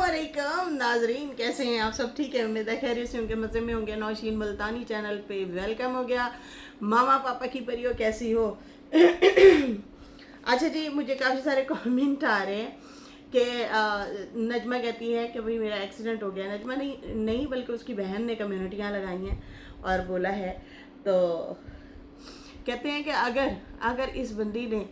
अस्सलामुअलैकुम नाजरीन, कैसे हैं आप सब? ठीक है, उम्मीद है खैरियत से होंगे, मज़े में होंगे। नौशीन मुल्तानी चैनल पे वेलकम हो गया। मामा पापा की परियो कैसी हो? अच्छा जी, मुझे काफ़ी सारे कमेंट आ रहे हैं कि नजमा कहती है कि भाई मेरा एक्सीडेंट हो गया। नजमा नहीं बल्कि उसकी बहन ने कम्युनिटियाँ लगाई हैं और बोला है। तो कहते हैं कि अगर इस बंदी ने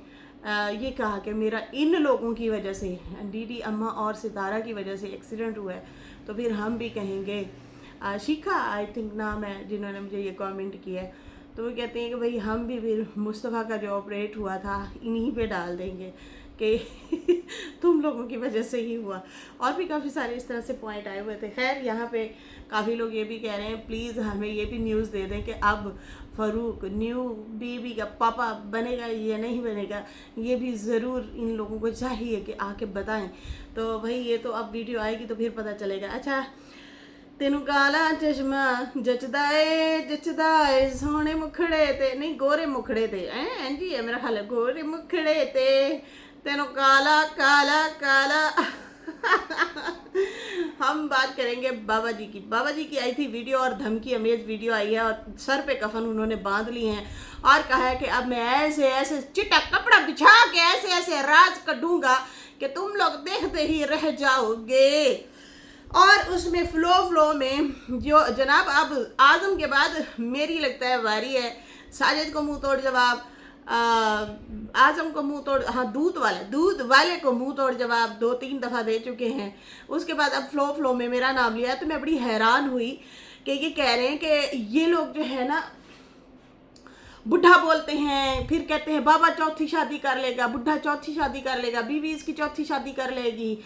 ये कहा कि मेरा इन लोगों की वजह से, डीडी अम्मा और सितारा की वजह से एक्सीडेंट हुआ है, तो फिर हम भी कहेंगे। शिखा आई थिंक नाम है जिन्होंने मुझे ये कमेंट किया है। तो वो कहते हैं कि भाई हम भी फिर मुस्तफ़ा का जो ऑपरेट हुआ था इन्हीं पे डाल देंगे कि तुम लोगों की वजह से ही हुआ। और भी काफ़ी सारे इस तरह से पॉइंट आए हुए थे। खैर, यहाँ पे काफ़ी लोग ये भी कह रहे हैं प्लीज़ हमें ये भी न्यूज़ दे दें कि अब फ़ारूक न्यू बीबी का पापा बनेगा या नहीं बनेगा। ये भी ज़रूर इन लोगों को चाहिए कि आके बताएं। तो भाई ये तो अब वीडियो आएगी तो फिर पता चलेगा। अच्छा, तेनू काला चश्मा जचदा है सोने मुखड़े ते, नहीं गोरे मुखड़े ते, जी है मेरा ख्याल है, गोरे मुखड़े ते तेनू काला काला काला। हम बात करेंगे बाबा जी की। बाबा जी की आई थी वीडियो और धमकी अमेज वीडियो आई है और सर पे कफन उन्होंने बांध ली हैं और कहा है कि अब मैं ऐसे ऐसे चिट्टा कपड़ा बिछा के ऐसे ऐसे राज कढूंगा कि तुम लोग देखते ही रह जाओगे। और उसमें फ्लो में जो जनाब अब आजम के बाद मेरी लगता है बारी है। साजिद को मुंह तोड़ जवाब, आजम को मुंह तोड़, हाँ दूध वाले को मुंह तोड़ जवाब 2-3 दफ़ा दे चुके हैं। उसके बाद अब फ्लो में मेरा नाम लिया तो मैं बड़ी हैरान हुई कि ये कह रहे हैं कि ये लोग जो है ना बुढ़ा बोलते हैं, फिर कहते हैं बाबा चौथी शादी कर लेगा, बुढ़ा चौथी शादी कर लेगा, बीवी इसकी चौथी शादी कर लेगी।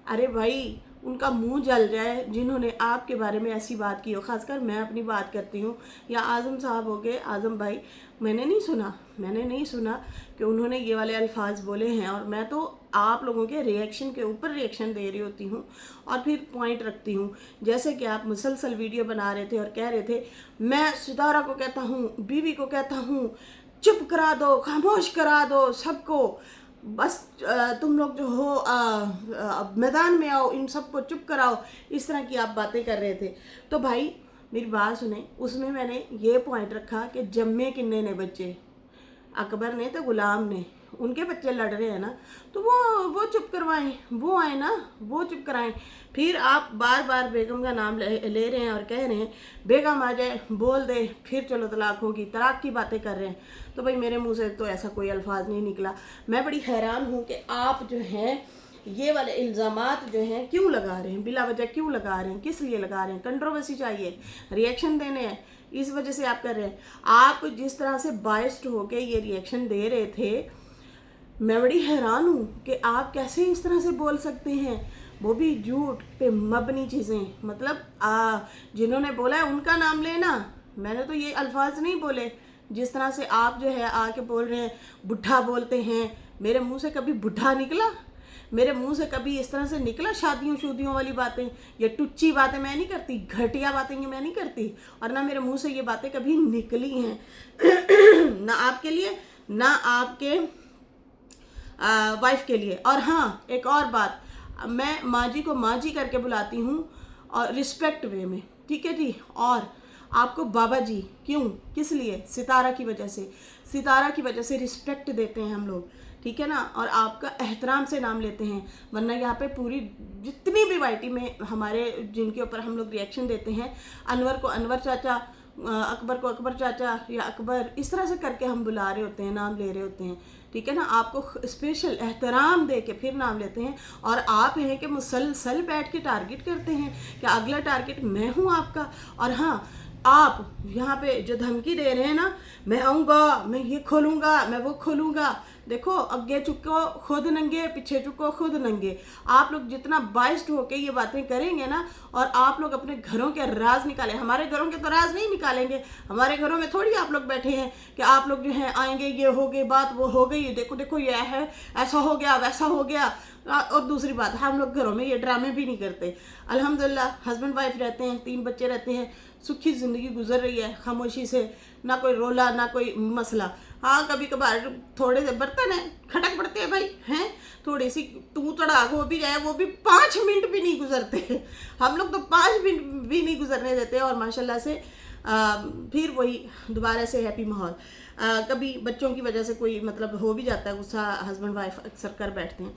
अरे भाई, उनका मुंह जल जाए जिन्होंने आपके बारे में ऐसी बात की हो। खासकर मैं अपनी बात करती हूँ, या आज़म साहब हो गए, आज़म भाई, मैंने नहीं सुना कि उन्होंने ये वाले अल्फाज बोले हैं। और मैं तो आप लोगों के रिएक्शन के ऊपर रिएक्शन दे रही होती हूँ और फिर पॉइंट रखती हूँ। जैसे कि आप मुसलसल वीडियो बना रहे थे और कह रहे थे मैं सितारा को कहता हूँ, बीवी को कहता हूँ चुप करा दो, खामोश करा दो सबको, बस तुम लोग जो हो मैदान में आओ, इन सबको चुप कराओ। इस तरह की आप बातें कर रहे थे। तो भाई मेरी बात सुने, उसमें मैंने ये पॉइंट रखा कि जम्मे किन्ने ने बच्चे, अकबर ने तो गुलाम ने, उनके बच्चे लड़ रहे हैं ना, तो वो चुप करवाएं, वो आए ना, वो चुप कराएं। फिर आप बार बार बेगम का नाम ले रहे हैं और कह रहे हैं बेगम आ जाए बोल दे फिर चलो तलाक होगी, तलाक की बातें कर रहे हैं। तो भाई मेरे मुंह से तो ऐसा कोई अल्फाज नहीं निकला। मैं बड़ी हैरान हूँ कि आप जो हैं ये वाले इल्ज़ामात जो हैं क्यों लगा रहे हैं, बिला वजह क्यों लगा रहे हैं, किस लिए लगा रहे हैं? कंट्रोवर्सी चाहिए, रिएक्शन देने हैं, इस वजह से आप कर रहे हैं। आप जिस तरह से बायस्ड होके ये रिएक्शन दे रहे थे, मैं बड़ी हैरान हूँ कि आप कैसे इस तरह से बोल सकते हैं, वो भी झूठ पे मबनी चीज़ें। मतलब जिन्होंने बोला है उनका नाम लेना, मैंने तो ये अल्फाज नहीं बोले जिस तरह से आप जो है आके बोल रहे हैं बुढ़ा बोलते हैं। मेरे मुंह से कभी बुढ़ा निकला? मेरे मुंह से कभी इस तरह से निकला शादियों वाली बातें? ये टुच्ची बातें मैं नहीं करती, घटिया बातें ये मैं नहीं करती, और ना मेरे मुंह से ये बातें कभी निकली हैं ना आपके लिए ना आपके वाइफ के लिए। और हाँ, एक और बात, मैं माँ जी को माँ जी करके बुलाती हूँ और रिस्पेक्ट वे में, ठीक है जी। और आपको बाबा जी क्यों, किस लिए? सितारा की वजह से रिस्पेक्ट देते हैं हम लोग, ठीक है ना, और आपका एहतराम से नाम लेते हैं। वरना यहाँ पे पूरी जितनी भी वाइटी में हमारे जिनके ऊपर हम लोग रिएक्शन देते हैं, अनवर को अनवर चाचा, अकबर को अकबर चाचा या अकबर, इस तरह से करके हम बुला रहे होते हैं, नाम ले रहे होते हैं, ठीक है ना। आपको स्पेशल एहतराम दे के फिर नाम लेते हैं और आप हैं कि मुसलसल बैठ के टारगेट करते हैं कि अगला टारगेट मैं हूँ आपका। और हाँ, आप यहाँ पे जो धमकी दे रहे हैं ना, मैं आऊँगा, मैं ये खोलूँगा, मैं वो खोलूँगा, देखो अगे चुको खुद नंगे, पीछे चुको खुद नंगे। आप लोग जितना बाइस्ड होके ये बातें करेंगे ना, और आप लोग अपने घरों के राज निकालें, हमारे घरों के तो राज नहीं निकालेंगे। हमारे घरों में थोड़ी आप लोग बैठे हैं कि आप लोग जो हैं आएंगे, ये हो गई बात, वो हो गई, देखो देखो ये है, ऐसा हो गया वैसा हो गया। और दूसरी बात, हम लोग घरों में ये ड्रामे भी नहीं करते। अल्हम्दुलिल्लाह हस्बैंड वाइफ रहते हैं, 3 बच्चे रहते हैं, सुखी ज़िंदगी गुजर रही है खामोशी से, ना कोई रोला ना कोई मसला। हाँ कभी कभार थोड़े से बर्तन है खटक पड़ते हैं भाई, हैं थोड़ी सी तू तड़ाक हो भी जाए, वो भी 5 मिनट भी नहीं गुजरते। हम लोग तो 5 मिनट भी नहीं गुजरने देते, और माशाल्लाह से फिर वही दोबारा से हैप्पी माहौल। कभी बच्चों की वजह से कोई मतलब हो भी जाता है गुस्सा, हस्बैंड वाइफ अक्सर कर बैठते हैं।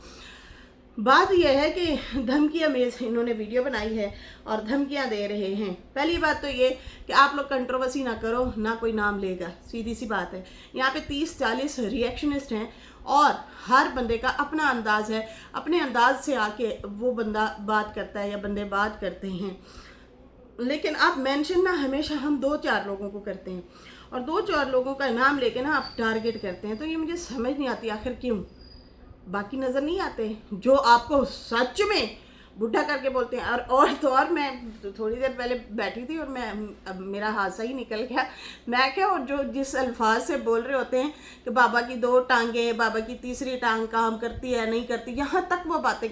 बात यह है कि धमकी अमेज इन्होंने वीडियो बनाई है और धमकियां दे रहे हैं। पहली बात तो ये कि आप लोग कंट्रोवर्सी ना करो, ना कोई नाम लेगा, सीधी सी बात है। यहाँ पे 30-40 रिएक्शनिस्ट हैं और हर बंदे का अपना अंदाज है, अपने अंदाज से आके वो बंदा बात करता है या बंदे बात करते हैं। लेकिन आप मेंशन ना हमेशा हम 2-4 लोगों को करते हैं, और 2-4 लोगों का नाम लेके ना आप टारगेट करते हैं। तो ये मुझे समझ नहीं आती आखिर क्यों। बाकी नज़र नहीं आते जो आपको सच में बुढ़ा करके बोलते हैं। और तो और मैं थोड़ी देर पहले बैठी थी और अब मेरा हादसा ही निकल गया। मैं क्या, और जो जिस अल्फाज से बोल रहे होते हैं कि बाबा की 2 टांगें, बाबा की तीसरी टांग काम करती है नहीं करती, यहाँ तक वो बातें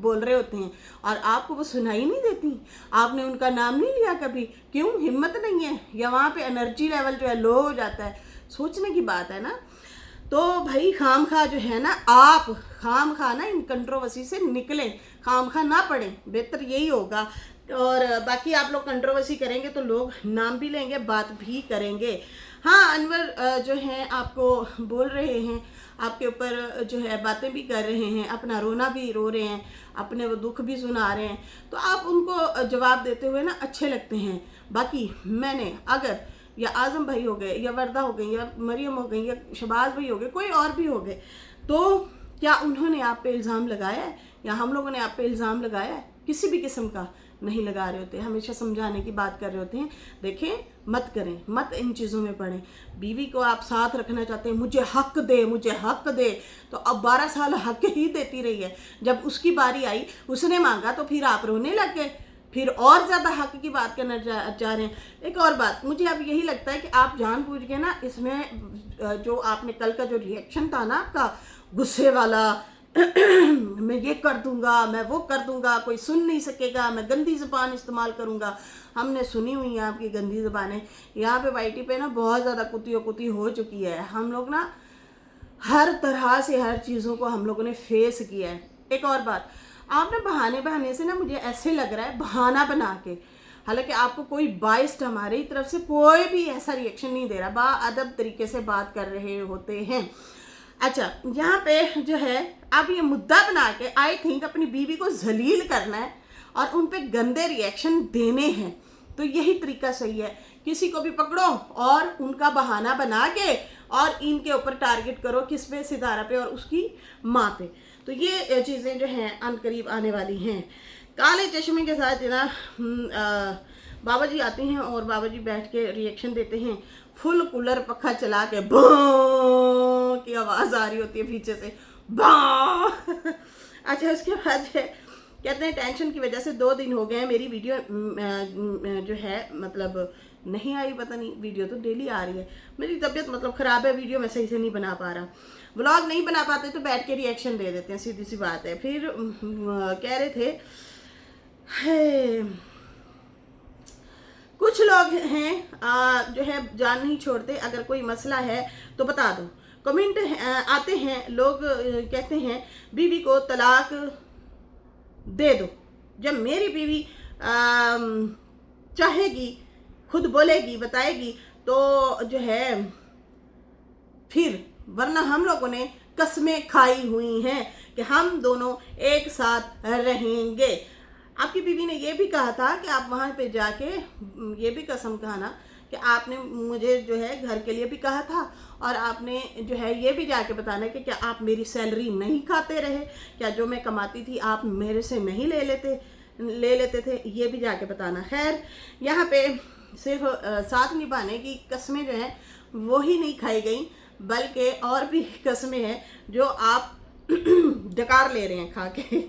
बोल रहे होते हैं और आपको वो सुनाई नहीं देती। आपने उनका नाम नहीं लिया कभी, क्यों? हिम्मत नहीं है, या वहाँ पे एनर्जी लेवल जो है लो हो जाता है। सोचने की बात है ना। तो भाई खाम खा जो है ना, आप खाम खा ना इन कंट्रोवर्सी से निकलें, खाम खा ना पड़ें, बेहतर यही होगा। और बाकी आप लोग कंट्रोवर्सी करेंगे तो लोग नाम भी लेंगे, बात भी करेंगे। हाँ अनवर जो हैं आपको बोल रहे हैं, आपके ऊपर जो है बातें भी कर रहे हैं, अपना रोना भी रो रहे हैं, अपने वो दुख भी सुना रहे हैं, तो आप उनको जवाब देते हुए ना अच्छे लगते हैं। बाकी मैंने अगर या आज़म भाई हो गए, या वर्दा हो गई, या मरियम हो गई, या शबाज भाई हो गए, कोई और भी हो गए, तो क्या उन्होंने आप पे इल्ज़ाम लगाया है या हम लोगों ने आप पे इल्ज़ाम लगाया है? किसी भी किस्म का नहीं लगा रहे होते, हमेशा समझाने की बात कर रहे होते हैं। देखें, मत करें, मत इन चीज़ों में पड़ें। बीवी को आप साथ रखना चाहते हैं, मुझे हक दे, मुझे हक दे, तो अब 12 साल हक ही देती रही है। जब उसकी बारी आई, उसने मांगा, तो फिर आप रोने लग गए, फिर और ज़्यादा हक की बात करना चाह रहे हैं। एक और बात, मुझे अब यही लगता है कि आप जानबूझ के ना इसमें जो आपने कल का जो रिएक्शन था ना आपका गुस्से वाला, मैं ये कर दूंगा, मैं वो कर दूंगा, कोई सुन नहीं सकेगा, मैं गंदी ज़बान इस्तेमाल करूंगा। हमने सुनी हुई है आपकी गंदी ज़बानें। यहाँ पे वाईटी पे ना बहुत ज़्यादा कुती हो चुकी है। हम लोग ना हर तरह से हर चीज़ों को हम लोगों ने फेस किया है। एक और बात, आप ना बहाने से ना मुझे ऐसे लग रहा है बहाना बना के, हालांकि आपको कोई बाइस्ड हमारी तरफ से कोई भी ऐसा रिएक्शन नहीं दे रहा, बाअदब तरीके से बात कर रहे होते हैं। अच्छा, यहाँ पे जो है आप ये मुद्दा बना के आई थिंक अपनी बीवी को जलील करना है और उन पे गंदे रिएक्शन देने हैं, तो यही तरीका सही है। किसी को भी पकड़ो और उनका बहाना बना के और इनके ऊपर टारगेट करो, किस पे? सितारा पे और उसकी माँ पे। तो ये चीज़ें जो हैं अनकरीब आने वाली हैं। काले चश्मे के साथ ना बाबा जी आते हैं और बाबा जी बैठ के रिएक्शन देते हैं, फुल कूलर पखा चला के भों की आवाज़ आ रही होती है पीछे से, भों। अच्छा, उसके बाद कहते हैं टेंशन की वजह से 2 दिन हो गए हैं मेरी वीडियो जो है मतलब नहीं आई, पता नहीं, वीडियो तो डेली आ रही है। मेरी तबीयत मतलब ख़राब है, वीडियो मैं सही से नहीं बना पा रहा, व्लॉग नहीं बना पाते तो बैठ के रिएक्शन दे देते हैं, सीधी सी बात है। फिर कह रहे थे कुछ लोग हैं जो है जान नहीं छोड़ते, अगर कोई मसला है तो बता दो। कमेंट आते हैं, लोग कहते हैं बीवी को तलाक दे दो। जब मेरी बीवी चाहेगी, खुद बोलेगी, बताएगी, तो जो है फिर, वरना हम लोगों ने कस्में खाई हुई हैं कि हम दोनों एक साथ रहेंगे। आपकी बीवी ने ये भी कहा था कि आप वहाँ पे जाके ये भी कसम कहा ना कि आपने मुझे जो है घर के लिए भी कहा था, और आपने जो है ये भी जाके बताना कि क्या आप मेरी सैलरी नहीं खाते रहे, क्या जो मैं कमाती थी आप मेरे से नहीं ले लेते थे, ये भी जाके बताना। खैर, यहाँ पे सिर्फ साथ निभाने की कस्में जो हैं वो ही नहीं खाई गई, बल्कि और भी कस्में हैं जो आप डकार ले रहे हैं खा के।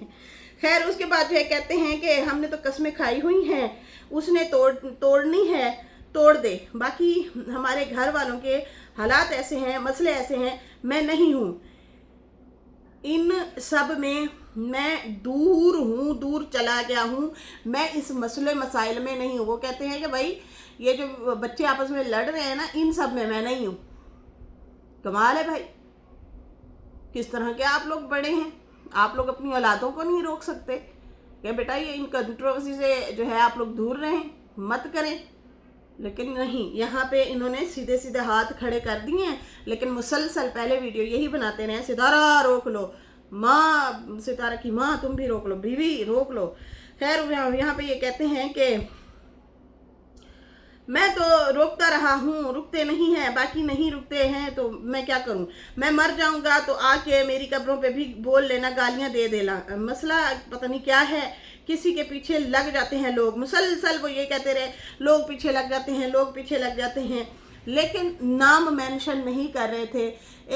खैर, उसके बाद जो है कहते हैं कि हमने तो कस्में खाई हुई हैं, उसने तोड़नी है तोड़ दे, बाकी हमारे घर वालों के हालात ऐसे हैं, मसले ऐसे हैं, मैं नहीं हूँ इन सब में मैं दूर हूँ, दूर चला गया हूँ, मैं इस मसले मसाइल में नहीं हूँ। वो कहते हैं कि भाई ये जो बच्चे आपस में लड़ रहे हैं ना, इन सब में मैं नहीं हूँ। कमाल है भाई, किस तरह के आप लोग बड़े हैं। आप लोग अपनी औलादों को नहीं रोक सकते कि बेटा ये इन कंट्रोवर्सी से जो है आप लोग दूर रहें, मत करें। लेकिन नहीं, यहाँ पे इन्होंने सीधे सीधे हाथ खड़े कर दिए हैं। लेकिन मुसलसल पहले वीडियो यही बनाते रहे, सितारा रोक लो, माँ सितारा की माँ तुम भी रोक लो, बीवी रोक लो। खैर यहाँ पे ये कहते हैं कि मैं तो रोकता रहा हूँ, रुकते नहीं हैं, बाकी नहीं रुकते हैं तो मैं क्या करूँ, मैं मर जाऊँगा तो आके मेरी कब्रों पे भी बोल लेना, गालियाँ दे देना। मसला पता नहीं क्या है, किसी के पीछे लग जाते हैं लोग, मुसलसल वो ये कहते रहे लोग पीछे लग जाते हैं, लोग पीछे लग जाते हैं, लेकिन नाम मेंशन नहीं कर रहे थे।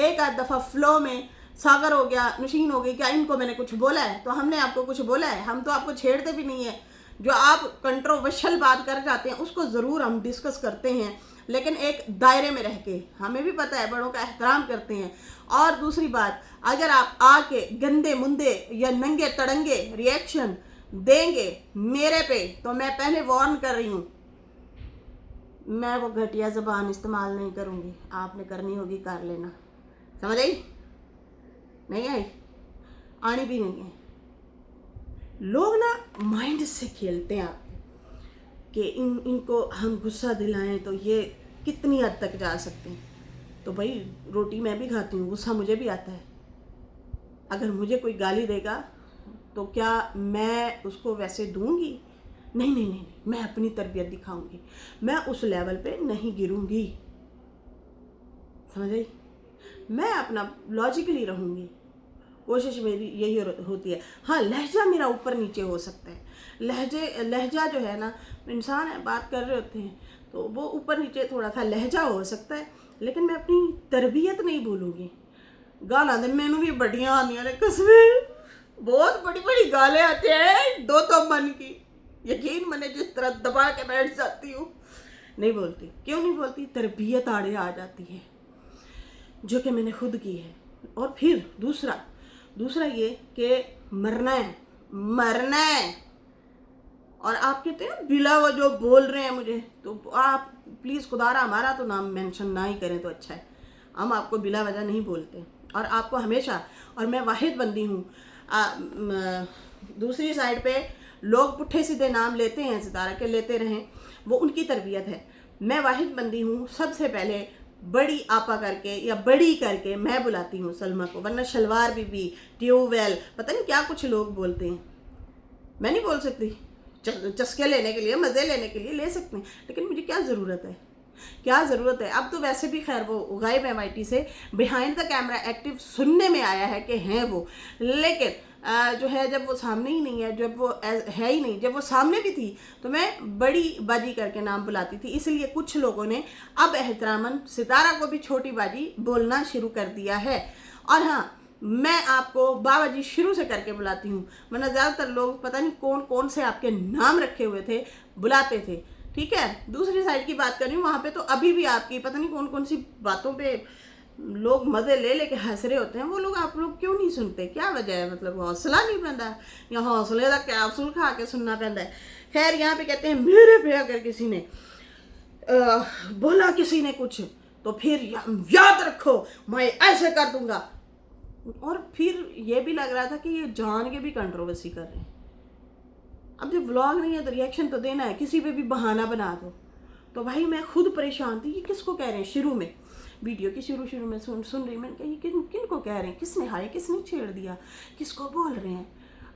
एक आध दफ़ा फ्लो में सागर हो गया, नशीन हो गई, क्या इनको मैंने कुछ बोला है? तो हमने आपको कुछ बोला है? हम तो आपको छेड़ते भी नहीं है। जो आप कंट्रोवर्शियल बात कर जाते हैं उसको ज़रूर हम डिस्कस करते हैं, लेकिन एक दायरे में रह के। हमें भी पता है बड़ों का एहतराम करते हैं। और दूसरी बात, अगर आप आके गंदे मुंदे या नंगे तड़ंगे रिएक्शन देंगे मेरे पे, तो मैं पहले वार्न कर रही हूँ, मैं वो घटिया ज़बान इस्तेमाल नहीं करूँगी। आपने करनी होगी कर लेना, समझ आई? नहीं आई? आनी भी नहीं है। लोग ना माइंड से खेलते हैं आपके कि इनको हम गुस्सा दिलाएं तो ये कितनी हद तक जा सकते हैं। तो भाई रोटी मैं भी खाती हूँ, गुस्सा मुझे भी आता है। अगर मुझे कोई गाली देगा तो क्या मैं उसको वैसे दूंगी? नहीं नहीं नहीं, मैं अपनी तरबियत दिखाऊंगी, मैं उस लेवल पे नहीं गिरूंगी, समझ आई? मैं अपना लॉजिकली रहूंगी, कोशिश मेरी यही होती है। हाँ, लहजा मेरा ऊपर नीचे हो सकता है। लहजा जो है ना, इंसान है, बात कर रहे होते हैं तो वो ऊपर नीचे थोड़ा सा लहजा हो सकता है, लेकिन मैं अपनी तरबियत नहीं भूलूंगी। गाला दे मैनू भी बड़ियाँ आदियाँ ने, कसमें बहुत बड़ी बड़ी गालें आती हैं, दो तो मन की, यकीन मने जिस तरह दबा के बैठ जाती हूँ, नहीं बोलती। क्यों नहीं बोलती? तरबियत आड़े आ जाती है, जो कि मैंने खुद की है। और फिर दूसरा ये कि मरना है। और आप कहते हैं बिला वो जो बोल रहे हैं मुझे, तो आप प्लीज़ खुदारा हमारा तो नाम मेंशन ना ही करें तो अच्छा है। हम आपको बिला वजह नहीं बोलते, और आपको हमेशा, और मैं वाहिद बंदी हूँ। दूसरी साइड पे लोग पुट्ठे सीधे नाम लेते हैं, सितारा के लेते रहें, वो उनकी तरबियत है। मैं वाहिद बंदी हूँ, सबसे पहले बड़ी आपा करके या बड़ी करके मैं बुलाती हूँ सलमा को, वरना शलवार बीबी, ट्यूबवेल, पता नहीं क्या कुछ लोग बोलते हैं। मैं नहीं बोल सकती, चस्के लेने के लिए, मज़े लेने के लिए ले सकते हैं, लेकिन मुझे क्या ज़रूरत है? अब तो वैसे भी खैर वो गायब MIT से बिहाइंड द कैमरा एक्टिव सुनने में आया है कि हैं वो, लेकिन जो है जब वो सामने ही नहीं है, जब वो है ही नहीं, जब वो सामने भी थी तो मैं बड़ी बाजी करके नाम बुलाती थी। इसलिए कुछ लोगों ने अब एहतरामन सितारा को भी छोटी बाजी बोलना शुरू कर दिया है। और हाँ, मैं आपको बाबा जी शुरू से करके बुलाती हूँ, वरना ज़्यादातर लोग पता नहीं कौन कौन से आपके नाम रखे हुए थे बुलाते थे। ठीक है, दूसरी साइड की बात कर रही हूँ, वहाँ पे तो अभी भी आपकी पता नहीं कौन कौन सी बातों पे लोग मज़े ले लेके हंस रहे होते हैं। वो लोग आप लोग क्यों नहीं सुनते? क्या वजह है? मतलब हौसला नहीं पैदा, या हौसले का कैप्सूल खा के सुनना पैदा है? खैर यहाँ पे कहते हैं मेरे पे अगर किसी ने बोला किसी ने कुछ, तो फिर याद रखो मैं ऐसे कर दूंगा। और फिर ये भी लग रहा था कि ये जान के भी कंट्रोवर्सी कर रहे हैं। अब जब व्लॉग नहीं है तो रिएक्शन तो देना है, किसी पे भी बहाना बना दो। तो भाई मैं खुद परेशान थी, ये किसको कह रहे हैं? शुरू में वीडियो की शुरू में सुन रही, मैंने कहा ये किन को कह रहे हैं, किसने हाय, किसने छेड़ दिया, किसको बोल रहे हैं?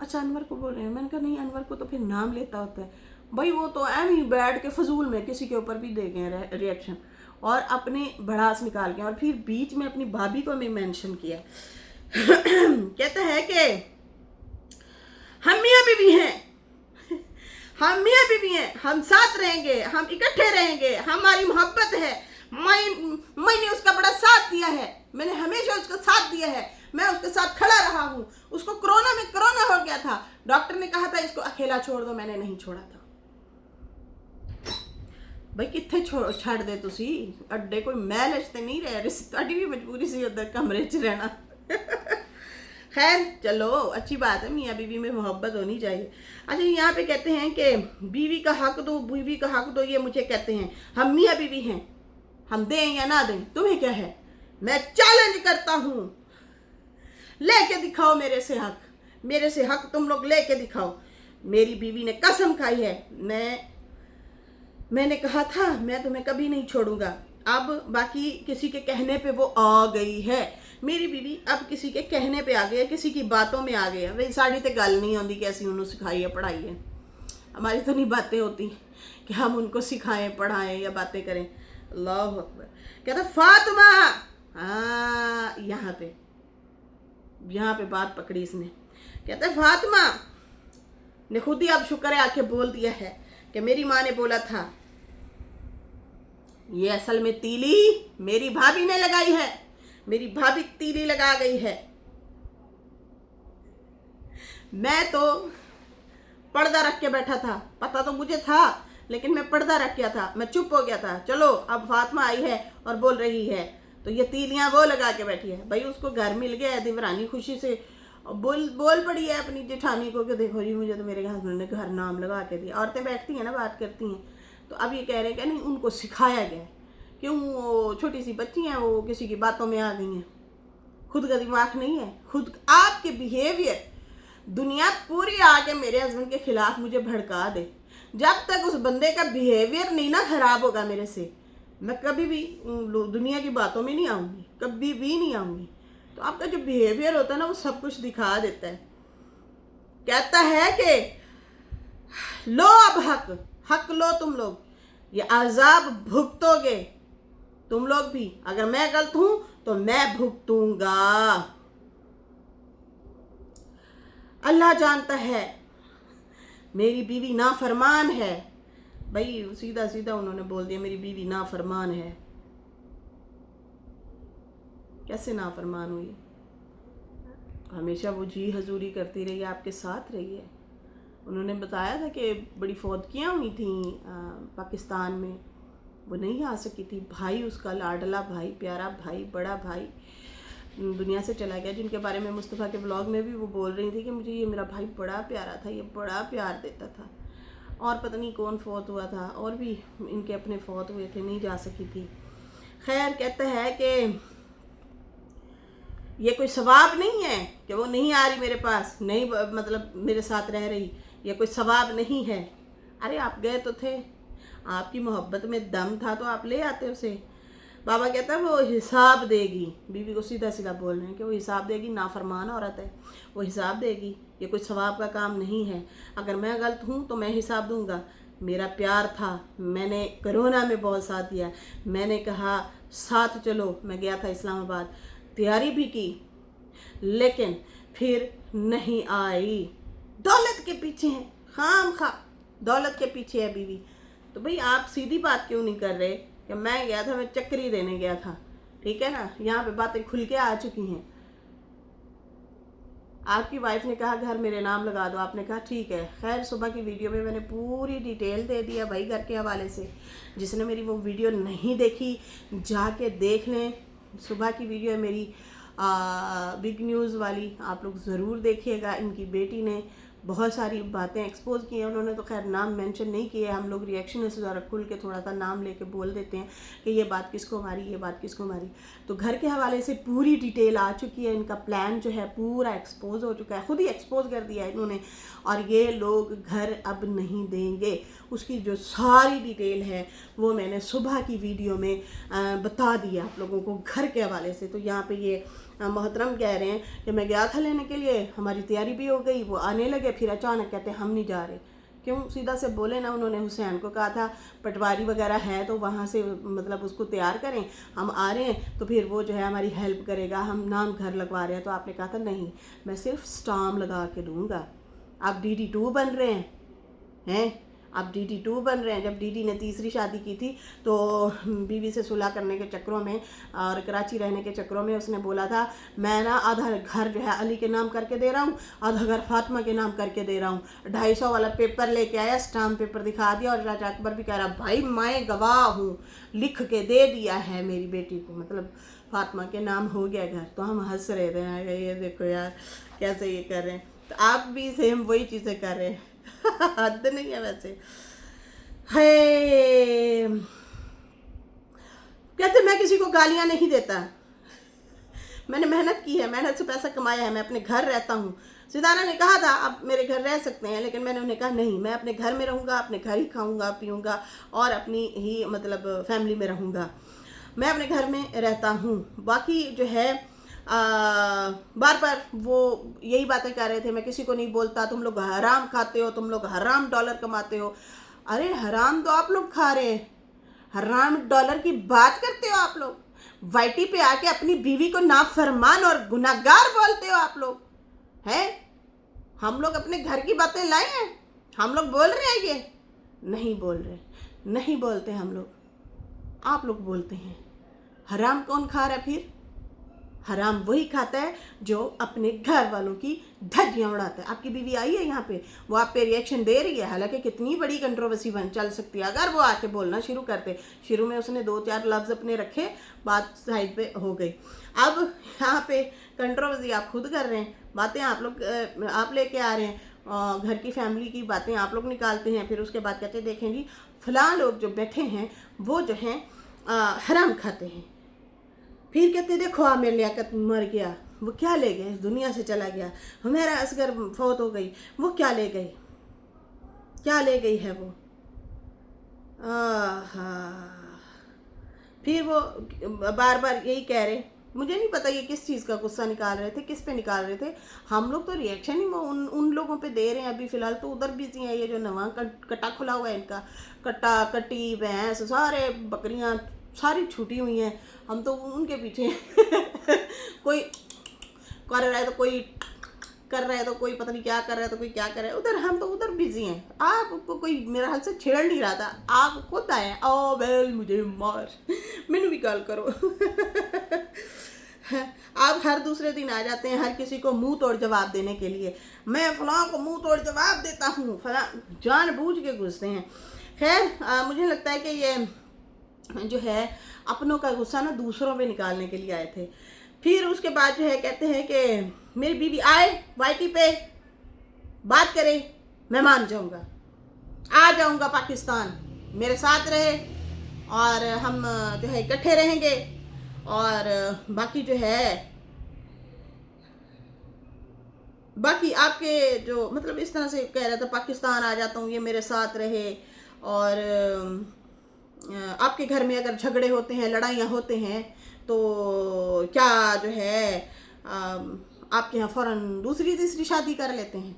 अच्छा अनवर को बोल रहे हैं। मैंने कहा नहीं, अनवर को तो फिर नाम लेता होता है भाई, वो तो एम ही बैठ के फजूल में किसी के ऊपर भी दे गए रिएक्शन और अपने भड़ास निकाल के, और फिर बीच में अपनी भाभी को मैं मेंशन किया। कहता है कि हम मियाँ बीवी हैं, हम साथ रहेंगे, हम इकट्ठे रहेंगे, हमारी मोहब्बत है, मैंने उसका बड़ा साथ दिया है, मैंने हमेशा उसका साथ दिया है, मैं उसके साथ खड़ा रहा हूँ। उसको कोरोना हो गया था, डॉक्टर ने कहा था इसको अकेला छोड़ दो, मैंने नहीं छोड़ा था। भाई कितने छड़ दे तुसी अड्डे, कोई मैल अजते नहीं रह रही, भी मजबूरी सी उधर कमरे च रहना। खैर चलो, अच्छी बात है, मियाँ बीवी में मोहब्बत होनी चाहिए। अच्छा, यहाँ पे कहते हैं कि बीवी का हक दो, बीवी का हक दो, ये मुझे कहते हैं। हम मियाँ बीवी हैं, हम दें या ना दें, तुम्हें क्या है? मैं चैलेंज करता हूँ, लेके दिखाओ मेरे से हक, मेरे से हक तुम लोग लेके दिखाओ। मेरी बीवी ने कसम खाई है, मैंने कहा था मैं तुम्हें कभी नहीं छोड़ूंगा। अब बाकी किसी के कहने पे वो आ गई है, मेरी बीवी अब किसी के कहने पे आ गई है, किसी की बातों में आ गई है। भाई साड़ी तो गल नहीं आती कि ऐसी उन्होंने सिखाई है पढ़ाई है, हमारी तो नहीं बातें होती कि हम उनको सिखाएं पढ़ाएं या बातें करें। अल्लाह अकबर। कहता फातिमा, हाँ यहाँ पे बात पकड़ी इसने। कहता फातिमा ने खुद ही अब शुक्र है आके बोल दिया है कि मेरी माँ ने बोला था, ये असल में तीली मेरी भाभी ने लगाई है, मेरी भाभी तीली लगा गई है। मैं तो पर्दा रख के बैठा था, पता तो मुझे था लेकिन मैं पर्दा रख गया था, मैं चुप हो गया था। चलो अब फातिमा आई है और बोल रही है, तो ये तीलियां वो लगा के बैठी है। भाई उसको घर मिल गया है, देवरानी खुशी से बोल पड़ी है अपनी जेठानी को कि देखो जी मुझे तो मेरे हस्बैंड ने घर नाम लगा के दिया। औरतें बैठती हैं ना, बात करती हैं, तो अब ये कह रहे हैं कि नहीं उनको सिखाया गया है। क्यों? वो छोटी सी बच्ची हैं, वो किसी की बातों में आ गई हैं, खुद का दिमाग नहीं है। खुद आपके बिहेवियर, दुनिया पूरी आके मेरे हस्बैंड के खिलाफ मुझे भड़का दे, जब तक उस बंदे का बिहेवियर नहीं ना खराब होगा मेरे से, मैं कभी भी दुनिया की बातों में नहीं आऊँगी, कभी भी नहीं आऊँगी। तो आपका जो बिहेवियर होता है ना, वो सब कुछ दिखा देता है। कहता है कि लो अब हक लो तुम लोग, ये अजाब भुगतोगे तुम लोग भी। अगर मैं गलत हूं तो मैं भुगतूंगा, अल्लाह जानता है मेरी बीवी नाफरमान है। भाई सीधा सीधा उन्होंने बोल दिया मेरी बीवी नाफरमान है। कैसे नाफरमान हुई? हमेशा वो जी हजूरी करती रही है, आपके साथ रही है। उन्होंने बताया था कि बड़ी फौतगियाँ हुई थी पाकिस्तान में, वो नहीं आ सकी थी। भाई उसका लाडला भाई, प्यारा भाई, बड़ा भाई दुनिया से चला गया, जिनके बारे में मुस्तफ़ा के व्लॉग में भी वो बोल रही थी कि मुझे ये मेरा भाई बड़ा प्यारा था, ये बड़ा प्यार देता था। और पता नहीं कौन फौत हुआ था, और भी इनके अपने फौत हुए थे, नहीं जा सकी थी। खैर कहता है कि ये कोई सवाब नहीं है कि वो नहीं आ रही मेरे पास, नहीं मतलब मेरे साथ रह रही, ये कोई सवाब नहीं है। अरे आप गए तो थे, आपकी मोहब्बत में दम था तो आप ले आते उसे। बाबा कहता है वो हिसाब देगी, बीवी को सीधा सीधा बोल रहे हैं कि वो हिसाब देगी, नाफरमान औरत है, वो हिसाब देगी, ये कोई सवाब का काम नहीं है। अगर मैं गलत हूँ तो मैं हिसाब दूंगा। मेरा प्यार था, मैंने कोरोना में बहुत साथ दिया, मैंने कहा साथ चलो, मैं गया था इस्लामाबाद, तैयारी भी की, लेकिन फिर नहीं आई। दौलत के पीछे है, खाम खा दौलत के पीछे है बीवी। तो भाई आप सीधी बात क्यों नहीं कर रहे कि मैं गया था, मैं चक्करी देने गया था, ठीक है ना? यहाँ पे बातें खुल के आ चुकी हैं। आपकी वाइफ ने कहा घर मेरे नाम लगा दो, आपने कहा ठीक है। खैर सुबह की वीडियो में मैंने पूरी डिटेल दे दिया भाई घर के हवाले से। जिसने मेरी वो वीडियो नहीं देखी जाके देख लें, सुबह की वीडियो है मेरी बिग न्यूज़ वाली, आप लोग ज़रूर देखिएगा। इनकी बेटी ने बहुत सारी बातें एक्सपोज की हैं, उन्होंने तो खैर नाम मेंशन नहीं किए, हम लोग रिएक्शन से ज़रा खुल के थोड़ा सा नाम लेके बोल देते हैं कि ये बात किसको मारी, ये बात किसको मारी। तो घर के हवाले से पूरी डिटेल आ चुकी है, इनका प्लान जो है पूरा एक्सपोज हो चुका है, खुद ही एक्सपोज कर दिया है इन्होंने, और ये लोग घर अब नहीं देंगे। उसकी जो सारी डिटेल है वो मैंने सुबह की वीडियो में बता दिया आप लोगों को घर के हवाले से। तो यहाँ पे ये मोहतरम कह रहे हैं कि मैं गया था लेने के लिए, हमारी तैयारी भी हो गई, वो आने लगे, फिर अचानक कहते हम नहीं जा रहे। क्यों? सीधा से बोले ना, उन्होंने हुसैन को कहा था पटवारी वगैरह है तो वहाँ से मतलब उसको तैयार करें, हम आ रहे हैं तो फिर वो जो है हमारी हेल्प करेगा, हम नाम घर लगवा रहे हैं। तो आपने कहा था नहीं, मैं सिर्फ स्टाम्प लगा के दूँगा। आप DD2 बन रहे हैं अब DD 2 बन रहे हैं। जब DD ने तीसरी शादी की थी तो बीवी से सुलह करने के चक्करों में और कराची रहने के चक्करों में उसने बोला था मैं ना आधा घर जो है अली के नाम करके दे रहा हूँ, आधा घर फातिमा के नाम करके दे रहा हूँ। 250 वाला पेपर लेके आया, स्टाम्प पेपर दिखा दिया और चाचा अकबर भी कह रहा भाई मैं गवाह हूँ, लिख के दे दिया है मेरी बेटी को, मतलब फातिमा के नाम हो गया घर। तो हम हंस रहे थे, ये देखो यार कैसे ये कर रहे हैं। तो आप भी सेम वही चीज़ें कर रहे हैं। हद नहीं है वैसे। है कहते मैं किसी को गालियां नहीं देता, मैंने मेहनत की है, मेहनत से पैसा कमाया है, मैं अपने घर रहता हूँ। सितारा ने कहा था आप मेरे घर रह सकते हैं, लेकिन मैंने उन्हें कहा नहीं, मैं अपने घर में रहूँगा, अपने घर ही खाऊंगा पीऊँगा और अपनी ही मतलब फैमिली में रहूँगा, मैं अपने घर में रहता हूँ। बाकी जो है बार बार वो यही बातें कर रहे थे, मैं किसी को नहीं बोलता, तुम लोग हराम खाते हो, तुम लोग हराम डॉलर कमाते हो। अरे हराम तो आप लोग खा रहे हैं, हराम डॉलर की बात करते हो आप लोग। वाईटी पे आके अपनी बीवी को नाफरमान और गुनाहगार बोलते हो आप लोग हैं। हम लोग अपने घर की बातें लाए हैं, हम लोग बोल रहे हैं ये नहीं बोल रहे, नहीं बोलते हम लोग, आप लोग बोलते हैं। हराम कौन खा रहा है फिर? हराम वही खाता है जो अपने घर वालों की धज्जियां उड़ाता है। आपकी बीवी आई है यहाँ पे, वो आप पे रिएक्शन दे रही है, हालांकि कितनी बड़ी कंट्रोवर्सी बन चल सकती है अगर वो आके बोलना शुरू करते। शुरू में उसने 2-4 लफ्ज़ अपने रखे, बात साइड पे हो गई। अब यहाँ पे कंट्रोवर्सी आप खुद कर रहे हैं, बातें आप लोग आप लेके आ रहे हैं, घर की फैमिली की बातें आप लोग निकालते हैं, फिर उसके बाद कहते देखें जी फलां लोग जो बैठे हैं वो जो हैं हराम खाते हैं। फिर कहते देखो आमिर लियाकत मर गया, वो क्या ले गए, इस दुनिया से चला गया। हुमैरा असगर फौत हो गई, वो क्या ले गई, क्या ले गई है वो। फिर वो बार बार यही कह रहे, मुझे नहीं पता ये किस चीज़ का गुस्सा निकाल रहे थे, किस पे निकाल रहे थे। हम लोग तो रिएक्शन ही वो उन लोगों पे दे रहे हैं। अभी फ़िलहाल तो उधर बिजी हैं, ये जो नवा कट्टा खुला हुआ है इनका, कट्टा कट्टी भैंस सारे बकरियां सारी छूटी हुई हैं, हम तो उनके पीछे कोई कर रहा है तो कोई कर रहा है, तो कोई पता नहीं क्या कर रहा है, तो कोई क्या कर रहा है उधर, हम तो उधर बिजी हैं। आपको कोई मेरा हाल से छेड़ नहीं रहा था, आप खुद आए ओ बेल मुझे मार, मैनू भी कॉल करो। आप हर दूसरे दिन आ जाते हैं हर किसी को मुंह तोड़ जवाब देने के लिए, मैं फलां को मुंह तोड़ जवाब देता हूँ, फलां जानबूझ के घुसते हैं। खैर मुझे लगता है कि ये जो है अपनों का गुस्सा ना दूसरों पे निकालने के लिए आए थे। फिर उसके बाद जो है कहते हैं कि मेरी बीवी आए वाईटी पे बात करे, मैं मान जाऊंगा, आ जाऊंगा पाकिस्तान, मेरे साथ रहे और हम जो है इकट्ठे रहेंगे। और बाकी जो है बाकी आपके जो मतलब इस तरह से कह रहा था पाकिस्तान आ जाता हूँ, ये मेरे साथ रहे। और आपके घर में अगर झगड़े होते हैं, लड़ाइयाँ होते हैं, तो क्या जो है आपके यहाँ फ़ौरन दूसरी तीसरी शादी कर लेते हैं।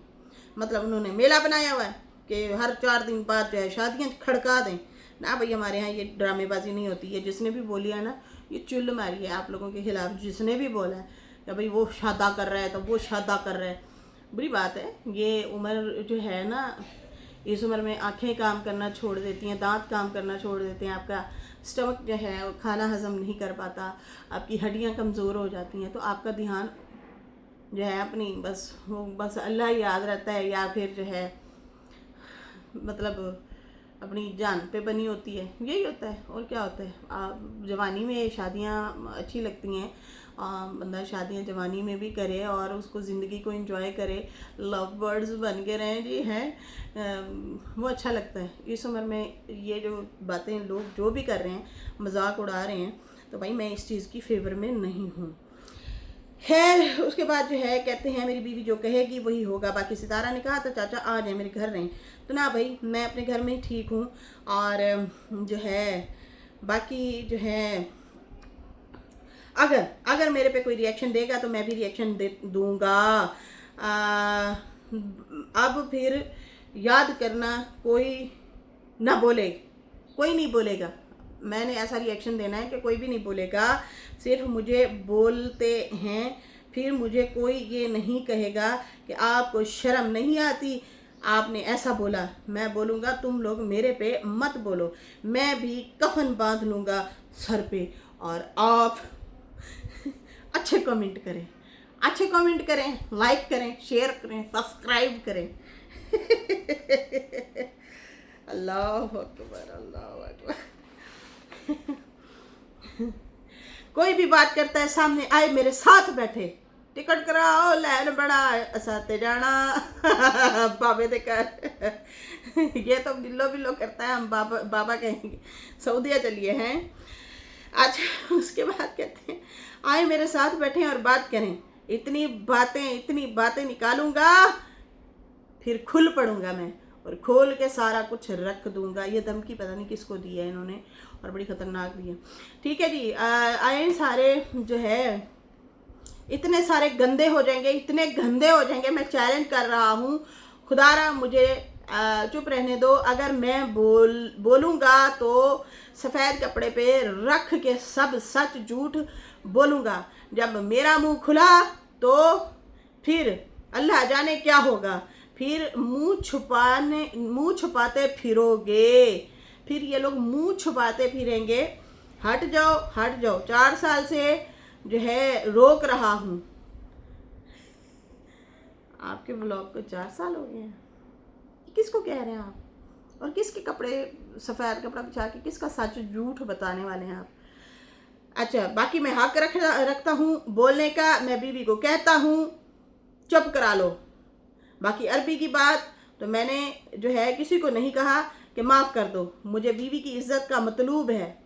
मतलब उन्होंने मेला बनाया हुआ है कि हर 4 दिन बाद जो है शादियाँ खड़का दें ना। भाई हमारे यहाँ ये ड्रामेबाजी नहीं होती है। जिसने भी बोली है ना, ये चुल्ल मारी है आप लोगों के खिलाफ, जिसने भी बोला है कि भाई वो शादा कर रहा है तो वो शादा कर रहा है, बुरी बात है। ये उम्र जो है ना, इस उम्र में आंखें काम करना छोड़ देती हैं, दांत काम करना छोड़ देते हैं, आपका स्टमक जो है वो खाना हजम नहीं कर पाता, आपकी हड्डियां कमज़ोर हो जाती हैं। तो आपका ध्यान जो है अपनी बस अल्लाह ही याद रहता है, या फिर जो है मतलब अपनी जान पे बनी होती है, यही होता है और क्या होता है। जवानी में शादियाँ अच्छी लगती हैं, बंदा शादियाँ जवानी में भी करे और उसको ज़िंदगी को एंजॉय करे, लव बर्ड्स बन के रहें जी हैं, वो अच्छा लगता है। इस उम्र में ये जो बातें लोग जो भी कर रहे हैं, मजाक उड़ा रहे हैं, तो भाई मैं इस चीज़ की फेवर में नहीं हूँ। खैर उसके बाद जो है कहते हैं मेरी बीवी जो कहेगी वही होगा। बाकी सितारा ने कहा था चाचा आ जाए मेरे घर रहें, तो ना भाई मैं अपने घर में ही ठीक हूँ। और जो है बाकी जो है अगर मेरे पे कोई रिएक्शन देगा तो मैं भी रिएक्शन दूंगा। अब फिर याद करना, कोई ना बोले, कोई नहीं बोलेगा, मैंने ऐसा रिएक्शन देना है कि कोई भी नहीं बोलेगा, सिर्फ मुझे बोलते हैं। फिर मुझे कोई ये नहीं कहेगा कि आपको शर्म नहीं आती, आपने ऐसा बोला, मैं बोलूँगा तुम लोग मेरे पे मत बोलो, मैं भी कफन बांध लूँगा सर पे। और आप अच्छे कमेंट करें, अच्छे कमेंट करें, लाइक करें, शेयर करें, सब्सक्राइब करें। अल्लाह अकबर, अल्लाह अकबर। कोई भी बात करता है सामने आए मेरे साथ बैठे, टिकट कराओ लैन बड़ा असाते जाना बाबे दे कर। ये तो बिल्लो बिल्लो करता है, हम बाबा बाबा कहेंगे। सऊदिया चलिए हैं। अच्छा, उसके बाद कहते हैं आए मेरे साथ बैठे और बात करें, इतनी बातें निकालूंगा, फिर खुल पड़ूंगा मैं और खोल के सारा कुछ रख दूंगा। ये धमकी पता नहीं किसको दी है इन्होंने, और बड़ी खतरनाक भी है। ठीक है जी, आए सारे जो है इतने सारे गंदे हो जाएंगे, इतने गंदे हो जाएंगे, मैं चैलेंज कर रहा हूँ। खुदारा मुझे चुप रहने दो। अगर मैं बोलूँगा तो सफ़ेद कपड़े पे रख के सब सच झूठ बोलूँगा। जब मेरा मुंह खुला तो फिर अल्लाह जाने क्या होगा। फिर मुंह छुपाते फिरोगे, फिर ये लोग मुंह छुपाते फिरेंगे। हट जाओ, हट जाओ, 4 साल से जो है रोक रहा हूँ। आपके ब्लॉग को 4 साल हो गए हैं, किसको कह रहे हैं आप? और किसके कपड़े, सफ़ेद कपड़ा बिछा के किसका सच झूठ बताने वाले हैं आप? अच्छा, बाकी मैं हक रखता हूँ बोलने का। मैं बीवी को कहता हूँ चुप करा लो। बाकी अरबी की बात तो मैंने जो है किसी को नहीं कहा कि माफ़ कर दो। मुझे बीवी की इज़्ज़त का मतलूब है,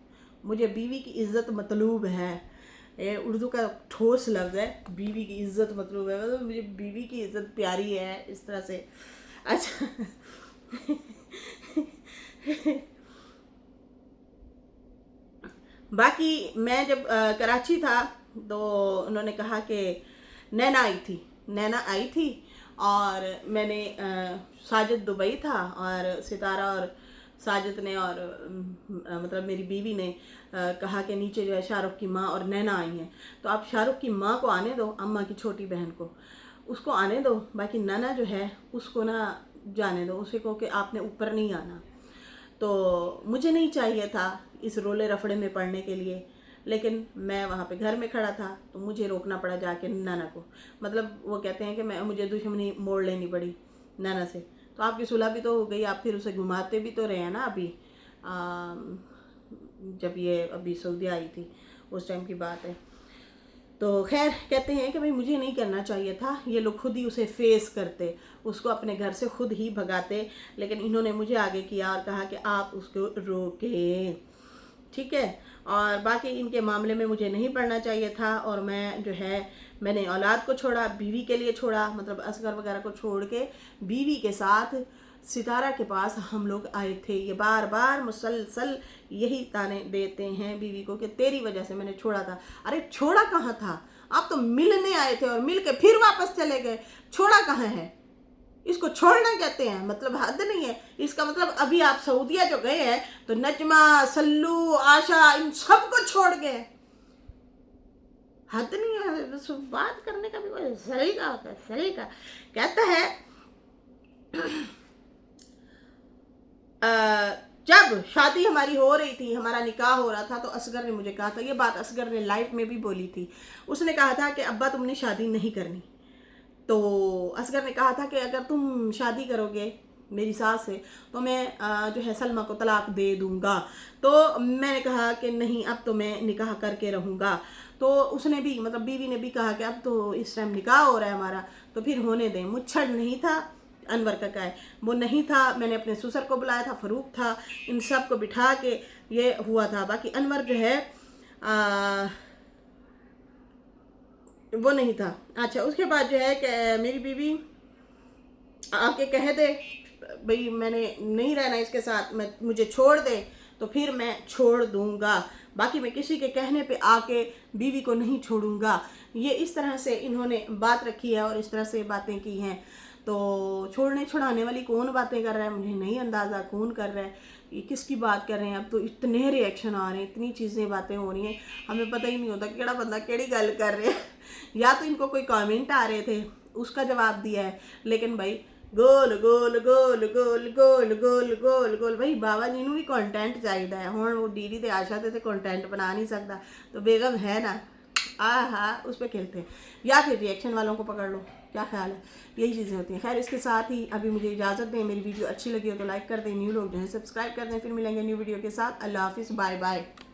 मुझे बीवी की इज़्ज़त मतलूब है। ये उर्दू का ठोस लफ्ज़ है, बीवी की इज़्ज़त मतलूब है, मतलब मुझे बीवी की इज़्ज़त प्यारी है, इस तरह से। अच्छा बाकी मैं जब कराची था तो उन्होंने कहा कि नैना आई थी और मैंने साजिद दुबई था और सितारा और साजिद ने और मतलब मेरी बीवी ने कहा कि नीचे जो है शाहरुख की माँ और नैना आई हैं, तो आप शाहरुख की माँ को आने दो, अम्मा की छोटी बहन को, उसको आने दो। बाकी नैना जो है उसको ना जाने दो, उसे कहो कि आपने ऊपर नहीं आना। तो मुझे नहीं चाहिए था इस रोले रफड़े में पड़ने के लिए, लेकिन मैं वहाँ पे घर में खड़ा था तो मुझे रोकना पड़ा जाके नाना को। मतलब वो कहते हैं कि मुझे दुश्मनी मोड़ लेनी पड़ी नाना से। तो आपकी सुलह भी तो हो गई, आप फिर उसे घुमाते भी तो रहे हैं ना। अभी जब ये अभी सऊदी आई थी उस टाइम की बात है। तो खैर कहते हैं कि भाई मुझे नहीं करना चाहिए था, ये लोग खुद ही उसे फेस करते, उसको अपने घर से खुद ही भगाते, लेकिन इन्होंने मुझे आगे किया और कहा कि आप उसको रोकें। ठीक है, और बाकी इनके मामले में मुझे नहीं पढ़ना चाहिए था। और मैं जो है मैंने औलाद को छोड़ा, बीवी के लिए छोड़ा, मतलब असगर वगैरह को छोड़ के बीवी के साथ सितारा के पास हम लोग आए थे। ये बार बार मुसलसल यही ताने देते हैं बीवी को कि तेरी वजह से मैंने छोड़ा था। अरे छोड़ा कहाँ था, आप तो मिलने आए थे और मिल के फिर वापस चले गए, छोड़ा कहाँ है? इसको छोड़ना कहते हैं, मतलब हद नहीं है इसका। मतलब अभी आप सऊदिया जो गए हैं तो नजमा, सल्लू, आशा, इन सबको छोड़ गए, हद नहीं है। बस बात करने का भी कोई सलीका होता है, सलीका। कहता है जब शादी हमारी हो रही थी, हमारा निकाह हो रहा था, तो असगर ने मुझे कहा था, ये बात असगर ने लाइफ में भी बोली थी। उसने कहा था कि अब्बा तुमने शादी नहीं करनी। तो असगर ने कहा था कि अगर तुम शादी करोगे मेरी सास से तो मैं जो है सलमा को तलाक दे दूंगा। तो मैंने कहा कि नहीं, अब तो मैं निकाह करके रहूँगा। तो उसने भी, मतलब बीवी ने भी कहा कि अब तो इस टाइम निकाह हो रहा है हमारा, तो फिर होने दें। मुच्छड़ नहीं था अनवर का है, वो नहीं था। मैंने अपने ससुर को बुलाया था, फ़रूक था, इन सब को बिठा के ये हुआ था। बाकी अनवर जो है वो नहीं था। अच्छा, उसके बाद जो है कि मेरी बीवी आके कह दे भाई मैंने नहीं रहना इसके साथ, मुझे छोड़ दे, तो फिर मैं छोड़ दूंगा। बाकी मैं किसी के कहने पे आके बीवी को नहीं छोड़ूंगा। ये इस तरह से इन्होंने बात रखी है और इस तरह से बातें की हैं। तो छोड़ने छुड़ाने वाली कौन बातें कर रहा है मुझे नहीं अंदाज़ा, कौन कर रहा है, ये किसकी बात कर रहे हैं। अब तो इतने रिएक्शन आ रहे हैं, इतनी चीज़ें बातें हो रही हैं, हमें पता ही नहीं होता केड़ा बंदा केड़ी गल कर रहे हैं। या तो इनको कोई कमेंट आ रहे थे उसका जवाब दिया है, लेकिन भाई गोल गोल गोल गोल गोल गोल गोल गोल। भाई बाबा जी ਨੂੰ ਵੀ ਕੰਟੈਂਟ ਚਾਹੀਦਾ ਹੈ। ਹੁਣ ਉਹ ਡੀਡੀ ਤੇ आशा ਤੇ कंटेंट बना नहीं सकता, तो बेगम है ना, आहा उस पर खेलते हैं, या फिर रिएक्शन वालों को पकड़ लो। क्या ख्याल है? यही चीज़ें होती हैं। खैर इसके साथ ही अभी मुझे इजाज़त दें। मेरी वीडियो अच्छी लगी हो तो लाइक कर दें, न्यू लोग जो है सब्सक्राइब कर दें। फिर मिलेंगे न्यू वीडियो के साथ। अल्लाह हाफिज़, बाय बाय।